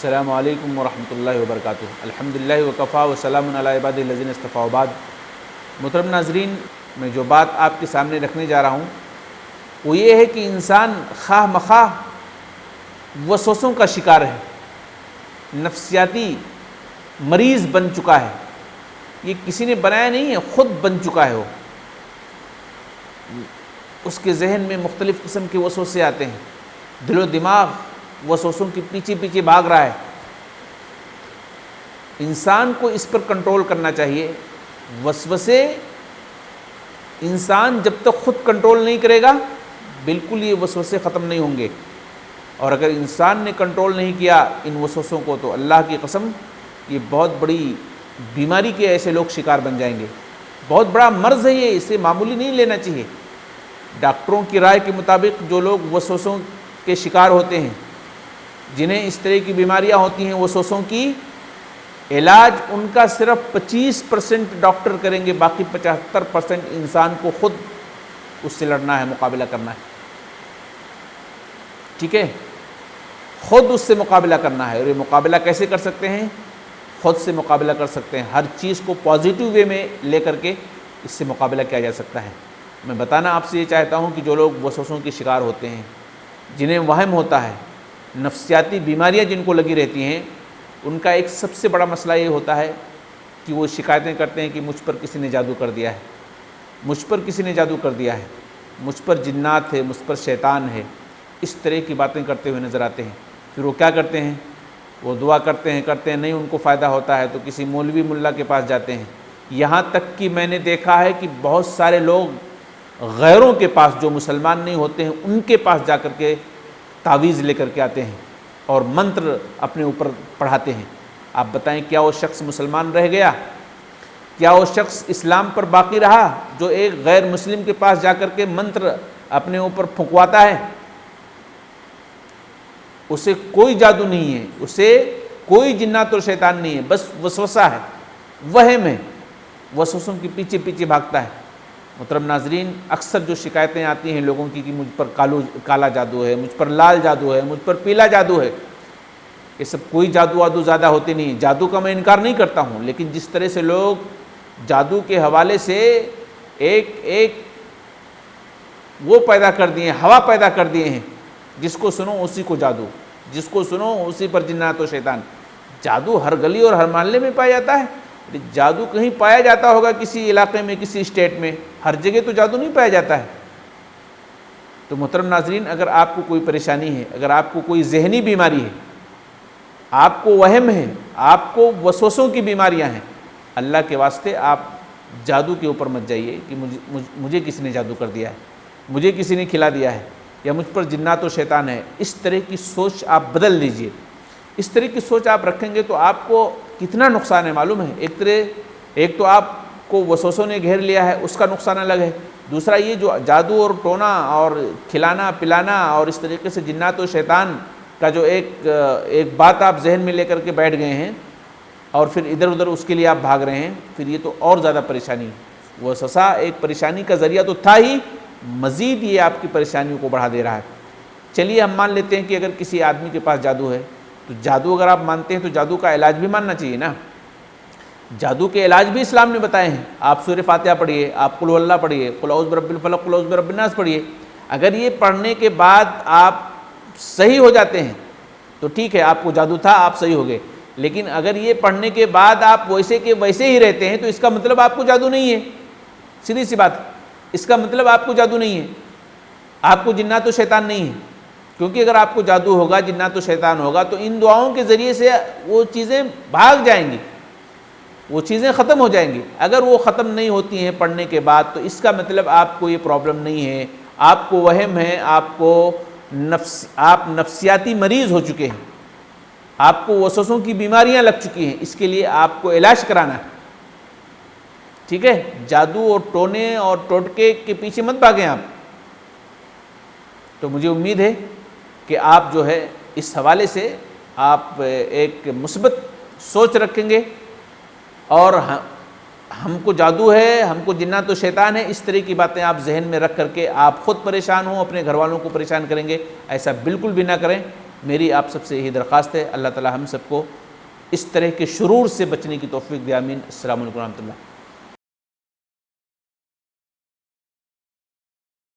السلام علیکم ورحمۃ اللہ وبرکاتہ۔ الحمدللہ وکفا وسلام علی عبادہ الذین اصطفیٰ وبعد۔ محترم ناظرین، میں جو بات آپ کے سامنے رکھنے جا رہا ہوں وہ یہ ہے کہ انسان خواہ مخواہ وسوسوں کا شکار ہے، نفسیاتی مریض بن چکا ہے۔ یہ کسی نے بنایا نہیں ہے، خود بن چکا ہے۔ وہ اس کے ذہن میں مختلف قسم کے وسوسے آتے ہیں، دل و دماغ وسوسوں کے پیچھے پیچھے بھاگ رہا ہے۔ انسان کو اس پر کنٹرول کرنا چاہیے۔ وسوسے انسان جب تک خود کنٹرول نہیں کرے گا بالکل یہ وسوسے ختم نہیں ہوں گے، اور اگر انسان نے کنٹرول نہیں کیا ان وسوسوں کو تو اللہ کی قسم یہ بہت بڑی بیماری کے ایسے لوگ شکار بن جائیں گے۔ بہت بڑا مرض ہے یہ، اسے معمولی نہیں لینا چاہیے۔ ڈاکٹروں کی رائے کے مطابق جو لوگ وسوسوں کے شکار ہوتے ہیں، جنہیں اس طرح کی بیماریاں ہوتی ہیں وسوسوں کی، علاج ان کا صرف 25% ڈاکٹر کریں گے، باقی 75% انسان کو خود اس سے لڑنا ہے، مقابلہ کرنا ہے۔ ٹھیک ہے، خود اس سے مقابلہ کرنا ہے۔ اور یہ مقابلہ کیسے کر سکتے ہیں؟ خود سے مقابلہ کر سکتے ہیں۔ ہر چیز کو پازیٹیو وے میں لے کر کے اس سے مقابلہ کیا جا سکتا ہے۔ میں بتانا آپ سے یہ چاہتا ہوں کہ جو لوگ وسوسوں کے شکار ہوتے ہیں، جنہیں وہم ہوتا ہے، نفسیاتی بیماریاں جن کو لگی رہتی ہیں، ان کا ایک سب سے بڑا مسئلہ یہ ہوتا ہے کہ وہ شکایتیں کرتے ہیں کہ مجھ پر کسی نے جادو کر دیا ہے، مجھ پر کسی نے جادو کر دیا ہے، مجھ پر جنات ہے، مجھ پر شیطان ہے۔ اس طرح کی باتیں کرتے ہوئے نظر آتے ہیں۔ پھر وہ کیا کرتے ہیں؟ وہ دعا کرتے ہیں، نہیں ان کو فائدہ ہوتا ہے تو کسی مولوی ملا کے پاس جاتے ہیں۔ یہاں تک کہ میں نے دیکھا ہے کہ بہت سارے لوگ غیروں کے پاس جو مسلمان نہیں ہوتے ہیں ان کے پاس جا کر کے تعویذ لے کر کے آتے ہیں اور منتر اپنے اوپر پڑھاتے ہیں۔ آپ بتائیں کیا وہ شخص مسلمان رہ گیا؟ کیا وہ شخص اسلام پر باقی رہا جو ایک غیر مسلم کے پاس جا کر کے منتر اپنے اوپر پھونکواتا ہے؟ اسے کوئی جادو نہیں ہے، اسے کوئی جنات اور شیطان نہیں ہے، بس وسوسہ ہے، وہم ہے، وسوسوں کے پیچھے پیچھے بھاگتا ہے۔ محترم ناظرین، اکثر جو شکایتیں آتی ہیں لوگوں کی کہ مجھ پر کالا جادو ہے، مجھ پر لال جادو ہے، مجھ پر پیلا جادو ہے، یہ سب کوئی جادو وادو زیادہ ہوتے نہیں۔ جادو کا میں انکار نہیں کرتا ہوں، لیکن جس طرح سے لوگ جادو کے حوالے سے ایک وہ پیدا کر دیے ہیں، ہوا پیدا کر دیے ہیں، جس کو سنو اسی کو جادو، جس کو سنو اسی پر جنات و شیطان۔ جادو ہر گلی اور ہر محلے میں پایا جاتا ہے۔ جادو کہیں پایا جاتا ہوگا کسی علاقے میں، کسی اسٹیٹ میں، ہر جگہ تو جادو نہیں پایا جاتا ہے۔ تو محترم ناظرین، اگر آپ کو کوئی پریشانی ہے، اگر آپ کو کوئی ذہنی بیماری ہے، آپ کو وہم ہے، آپ کو وسوسوں کی بیماریاں ہیں، اللہ کے واسطے آپ جادو کے اوپر مت جائیے کہ مجھے کسی نے جادو کر دیا ہے، مجھے کسی نے کھلا دیا ہے، یا مجھ پر جنات و شیطان ہے۔ اس طرح کی سوچ آپ بدل لیجئے۔ اس طرح کی سوچ آپ رکھیں گے تو آپ کو کتنا نقصان ہے معلوم ہے؟ ایک تو آپ کو وسوسوں نے گھیر لیا ہے، اس کا نقصان الگ ہے۔ دوسرا یہ جو جادو اور ٹونا اور کھلانا پلانا اور اس طریقے سے جنات و شیطان کا جو ایک بات آپ ذہن میں لے کر کے بیٹھ گئے ہیں اور پھر ادھر ادھر اس کے لیے آپ بھاگ رہے ہیں، پھر یہ تو اور زیادہ پریشانی ہے۔ وسوسہ ایک پریشانی کا ذریعہ تو تھا ہی، مزید یہ آپ کی پریشانیوں کو بڑھا دے رہا ہے۔ چلیے ہم مان لیتے ہیں کہ اگر کسی آدمی کے پاس جادو ہے، تو جادو اگر آپ مانتے ہیں تو جادو کا علاج بھی ماننا چاہیے نا۔ جادو کے علاج بھی اسلام نے بتائے ہیں۔ آپ سورہ فاتحہ پڑھیے، آپ قل اللہ پڑھیے، قل اعوذ برب الفلق، قل اعوذ برب الناس پڑھیے۔ اگر یہ پڑھنے کے بعد آپ صحیح ہو جاتے ہیں تو ٹھیک ہے، آپ کو جادو تھا، آپ صحیح ہو گئے۔ لیکن اگر یہ پڑھنے کے بعد آپ ویسے کے ویسے ہی رہتے ہیں تو اس کا مطلب آپ کو جادو نہیں ہے۔ سیدھی سی بات، اس کا مطلب آپ کو جادو نہیں ہے، آپ کو جنات و شیطان نہیں ہے۔ کیونکہ اگر آپ کو جادو ہوگا، جنات و شیطان ہوگا تو ان دعاؤں کے ذریعے سے وہ چیزیں بھاگ جائیں گی، وہ چیزیں ختم ہو جائیں گی۔ اگر وہ ختم نہیں ہوتی ہیں پڑھنے کے بعد تو اس کا مطلب آپ کو یہ پرابلم نہیں ہے، آپ کو وہم ہے، آپ نفسیاتی مریض ہو چکے ہیں، آپ کو وسوسوں کی بیماریاں لگ چکی ہیں۔ اس کے لیے آپ کو علاج کرانا ہے۔ ٹھیک ہے، جادو اور ٹونے اور ٹوٹکے کے پیچھے مت بھاگیں آپ۔ تو مجھے امید ہے کہ آپ جو ہے اس حوالے سے آپ ایک مثبت سوچ رکھیں گے، اور ہم کو جادو ہے، ہم کو جنات و شیطان ہے، اس طرح کی باتیں آپ ذہن میں رکھ کر کے آپ خود پریشان ہوں، اپنے گھر والوں کو پریشان کریں گے، ایسا بالکل بھی نہ کریں۔ میری آپ سب سے یہی درخواست ہے، اللہ تعالی ہم سب کو اس طرح کے شرور سے بچنے کی توفیق دے، آمین۔ السلام علیکم ورحمۃ اللہ۔